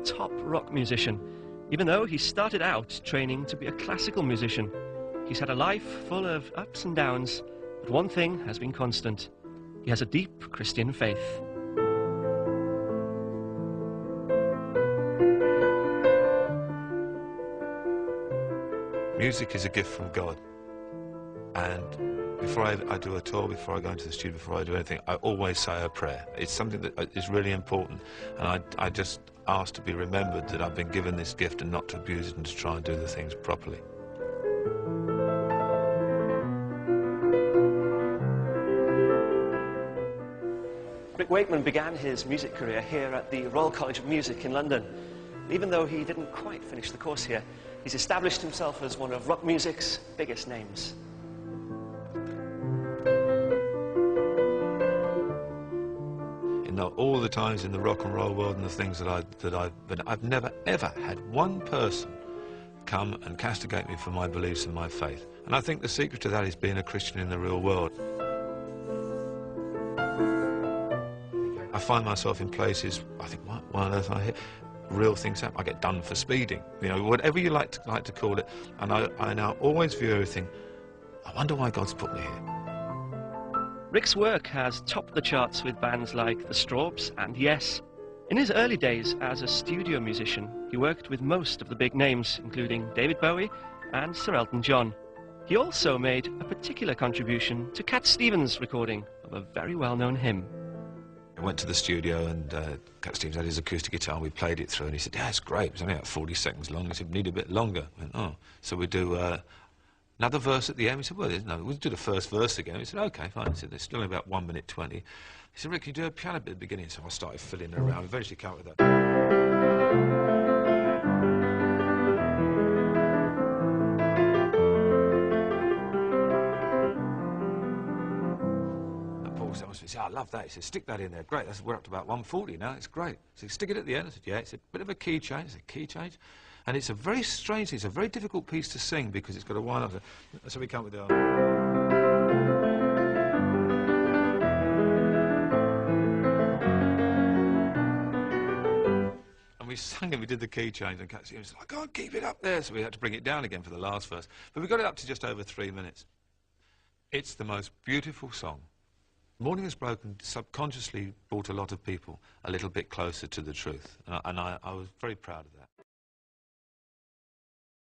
top rock musician, even though he started out training to be a classical musician. He's had a life full of ups and downs, but one thing has been constant. He has a deep Christian faith. Music is a gift from God, and before I do a tour, before I go into the studio, before I do anything, I always say a prayer. It's something that is really important, and I just ask to be remembered that I've been given this gift and not to abuse it and to try and do the things properly. Rick Wakeman began his music career here at the Royal College of Music in London. Even though he didn't quite finish the course here, he's established himself as one of rock music's biggest names. All the times in the rock and roll world and the things that I've never ever had one person come and castigate me for my beliefs and my faith. And I think the secret to that is being a Christian in the real world. I find myself in places, I think, why on earth am I here? Real things happen. I get done for speeding, you know, whatever you like to call it. And I now always view everything, I wonder why God's put me here. Rick's work has topped the charts with bands like The Strawbs and Yes. In his early days as a studio musician, he worked with most of the big names, including David Bowie and Sir Elton John. He also made a particular contribution to Cat Stevens' recording of a very well-known hymn. I went to the studio and Cat Stevens had his acoustic guitar, we played it through, and he said, yeah, it's great, it's only about 40 seconds long. He said, we need a bit longer. I went, oh. So we do another verse at the end. We said, well, no, we'll do the first verse again. We said, OK, fine. He said, there's still about 1 minute 20. He said, Rick, can you do a piano bit at the beginning? So I started filling it around, eventually came up with that. And Paul said, he said, I love that. He said, stick that in there. Great, we're up to about 140 now, it's great. He said, stick it at the end. I said, yeah. He said, bit of a key change. I said, key change? And it's a very strange thing, it's a very difficult piece to sing because it's got a wind up. So we come with the and we sang and we did the key change, and Cat Stevens was like, I can't keep it up there, so we had to bring it down again for the last verse. But we got it up to just over 3 minutes. It's the most beautiful song. Morning Has Broken subconsciously brought a lot of people a little bit closer to the truth, and I was very proud of that.